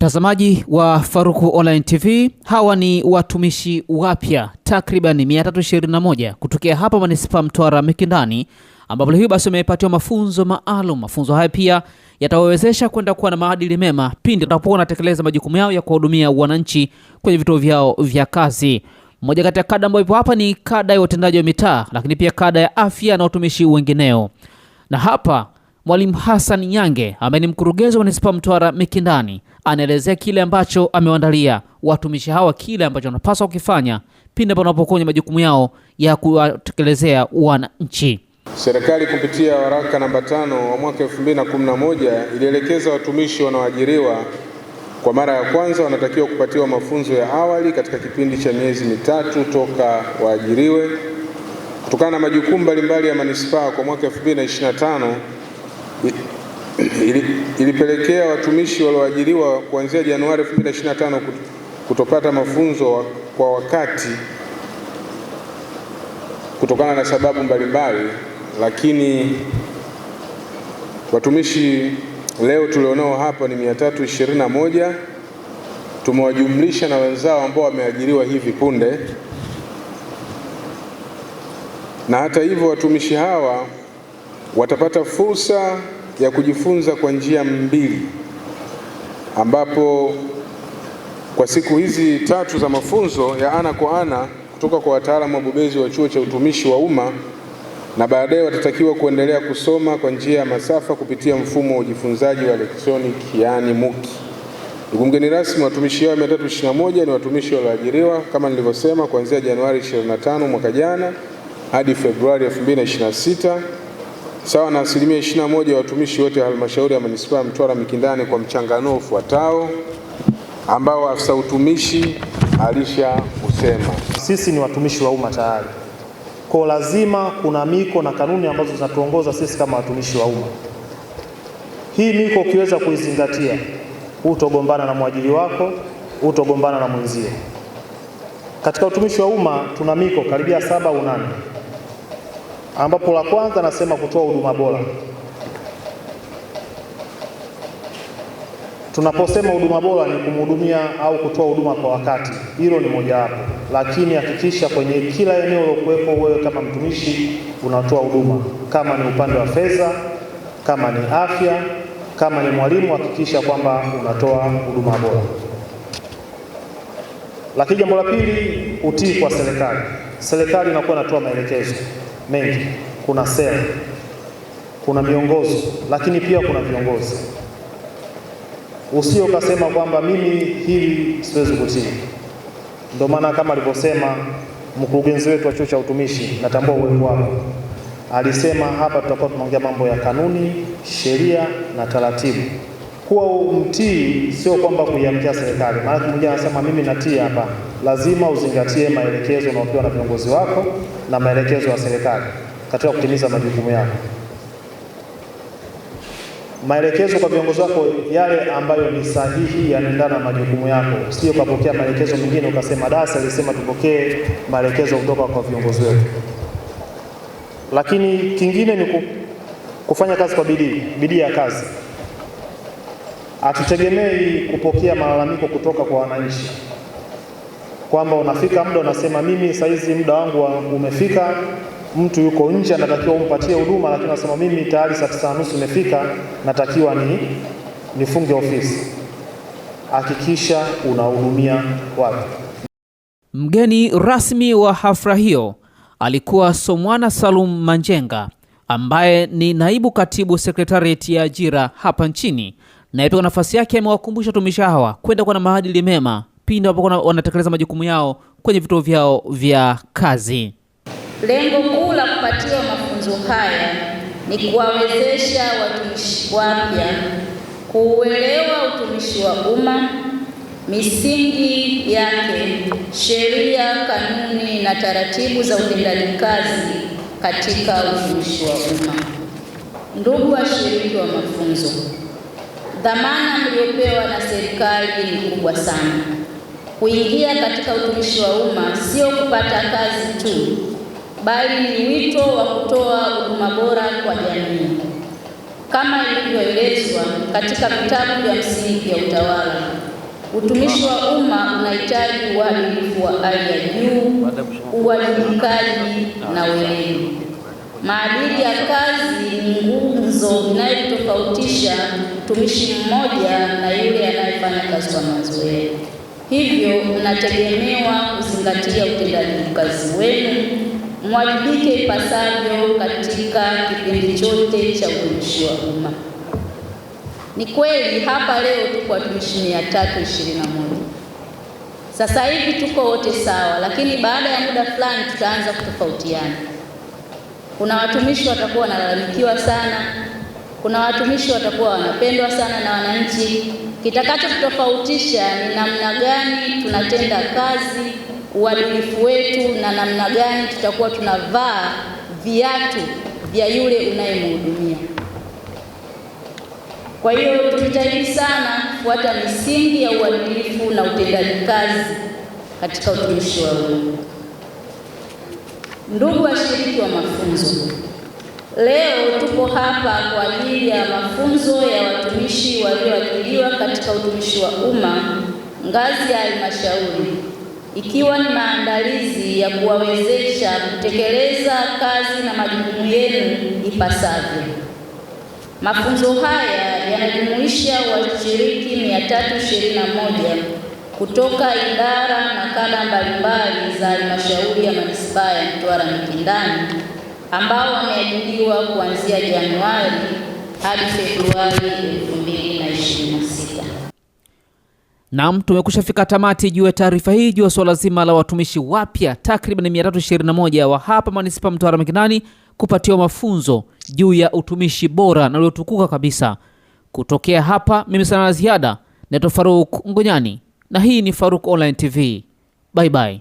Mtazamaji wa Faruku Online TV, hawa ni watumishi wapya takriban 321 kutokea hapa Manispaa Mtwara Mikindani, ambapo leo basi wamepatiwa mafunzo maalum. Mafunzo haya pia yatawawezesha kwenda kuwa na maadili mema pindi watakapokuwa wanatekeleza majukumu yao ya kuhudumia wananchi kwenye vituo vyao vya kazi. Mmoja kati ya kada ambayo ipo hapa ni kada ya utendaji wa mitaa, lakini pia kada ya afya na utumishi wengineo. Na hapa Mwalimu Hassan Nyange ambaye ni mkurugenzi wa Manispaa Mtwara Mikindani anaelezea kile ambacho amewaandalia watumishi hawa, kile ambacho wanapaswa kukifanya pindi wanapokuwa kwenye majukumu yao ya kuwatekelezea wananchi. Serikali kupitia waraka namba 5 wa mwaka 2011 ilielekeza watumishi wanaoajiriwa kwa mara ya kwanza wanatakiwa kupatiwa mafunzo ya awali katika kipindi cha miezi mitatu toka waajiriwe. Kutokana na majukumu mbalimbali ya manispaa kwa mwaka 2025 ilipelekea watumishi walioajiriwa kuanzia Januari 2025 kutopata mafunzo kwa wakati kutokana na sababu mbalimbali, lakini watumishi leo tulionao hapa ni 321. Tumewajumlisha na wenzao ambao wameajiriwa hivi punde, na hata hivyo watumishi hawa watapata fursa ya kujifunza kwa njia mbili, ambapo kwa siku hizi 3 za mafunzo ya ana kwa ana kutoka kwa wataalamu wabobezi wa chuo cha utumishi wa umma, na baadaye watatakiwa kuendelea kusoma kwa njia ya masafa kupitia mfumo wa ujifunzaji wa elektroniki, yani MOOC. Ndugu mgeni rasmi, watumishi hao 321 ni watumishi walioajiriwa kama nilivyosema kuanzia Januari 25 mwaka jana hadi Februari 2026, sawa na 21% ya watumishi wote wa halmashauri ya Manispaa Mtwara Mikindani, kwa mchanganuo ufuatao ambao afisa utumishi alisha usema. Sisi ni watumishi wa umma tayari, kwa lazima kuna miko na kanuni ambazo zinatuongoza sisi kama watumishi wa umma. Hii miko ukiweza kuizingatia, utogombana na mwajiri wako, utogombana na mwenzio. Katika utumishi wa umma tuna miko karibia 7 au 8, ambapo la kwanza nasema kutoa huduma bora. Tunaposema huduma bora ni kumhudumia au kutoa huduma kwa wakati, hilo ni mojawapo, lakini hakikisha kwenye kila eneo ulokuwepo wewe kama mtumishi unatoa huduma. Kama ni upande wa fedha, kama ni afya, kama ni mwalimu, hakikisha kwamba unatoa huduma bora. Lakini jambo la pili, utii kwa serikali. Serikali inakuwa inatoa maelekezo mengi, kuna sera, kuna miongozo, lakini pia kuna viongozi. Usio kasema kwamba mimi hili siwezi kutii. Ndio maana kama alivyosema mkurugenzi wetu wa chuo cha utumishi, natambua uwepo wako, alisema hapa tutakuwa tunaongea mambo ya kanuni, sheria na taratibu. Kuwa mtii sio kwamba kuiamkia serikali. Maana mwingine anasema mimi natii hapa. Lazima uzingatie maelekezo unayopewa na viongozi wako na maelekezo ya serikali katika kutimiza majukumu yako. Maelekezo kwa viongozi wako yale ambayo ni sahihi yanaendana na majukumu yako. Sio kupokea maelekezo mengine ukasema dasa alisema tupokee maelekezo kutoka kwa viongozi wetu. Lakini kingine ni kufanya kazi kwa bidii ya kazi. Hatutegemei kupokea malalamiko kutoka kwa wananchi kwamba unafika muda unasema mimi saizi muda wangu umefika, mtu yuko nje anatakiwa umpatie huduma, lakini unasema mimi tayari saa 9:30 imefika, natakiwa nifunge ofisi. Hakikisha unahudumia watu. Mgeni rasmi wa hafla hiyo alikuwa Somwana Salum Manjenga ambaye ni naibu katibu sekretarieti ya ajira hapa nchini, na kwa nafasi yake amewakumbusha watumishi hawa kwenda kwa na maadili mema pindi wanapokuwa wanatekeleza majukumu yao kwenye vituo vyao vya kazi. Lengo kuu la kupatiwa mafunzo haya ni kuwawezesha watumishi wapya kuuelewa utumishi wa umma, misingi yake, sheria, kanuni na taratibu za utendaji kazi katika utumishi wa umma. Ndugu washiriki wa mafunzo, dhamana mliopewa na serikali ni kubwa sana. Kuingia katika utumishi wa umma sio kupata kazi tu, bali ni wito wa kutoa huduma bora kwa jamii. Kama ilivyoelezwa katika vitabu vya msingi vya utawala, Utumishi wa umma unahitaji uadilifu wa hali ya juu, uwajibikaji na weledi. Maadili ya kazi ni nguzo inayotofautisha mtumishi mmoja na yule anayefanya kazi kwa mazoea. Hivyo mnategemewa kuzingatia utendaji kazi wenu, mwajibike ipasavyo katika kipindi chote cha utumishi wa umma. Ni kweli hapa leo tuko watumishi 321. Sasa hivi tuko wote sawa, lakini baada ya muda fulani tutaanza kutofautiana. Kuna watumishi watakuwa wanalalamikiwa sana, kuna watumishi watakuwa wanapendwa sana na wananchi. Kitakachotofautisha ni namna gani tunatenda kazi, uadilifu wetu, na namna gani tutakuwa tunavaa viatu vya yule unayemhudumia. Kwa hiyo tujitahidi sana kufuata misingi ya uadilifu na utendaji kazi katika utumishi wa umma. Ndugu washiriki wa mafunzo, leo tupo hapa kwa ajili ya mafunzo ya watumishi walioajiriwa katika utumishi wa umma ngazi ya halmashauri, ikiwa ni maandalizi ya kuwawezesha kutekeleza kazi na majukumu yenu ipasavyo. Mafunzo haya yanajumuisha washiriki 321 kutoka idara na kada mbalimbali za halmashauri ya manispaa ya Mtwara Mikindani ambao wameajiriwa kuanzia Januari hadi Februari 2026. Naam, tumekushafika tamati juu ya taarifa hii juu ya swala zima la watumishi wapya takriban 321 wa hapa manispaa Mtwara Mikindani kupatiwa mafunzo juu ya utumishi bora na uliotukuka kabisa. Kutokea hapa mimi sana la ziada, naitwa Farouk Ngonyani na hii ni Farouk Online TV. Bye bye.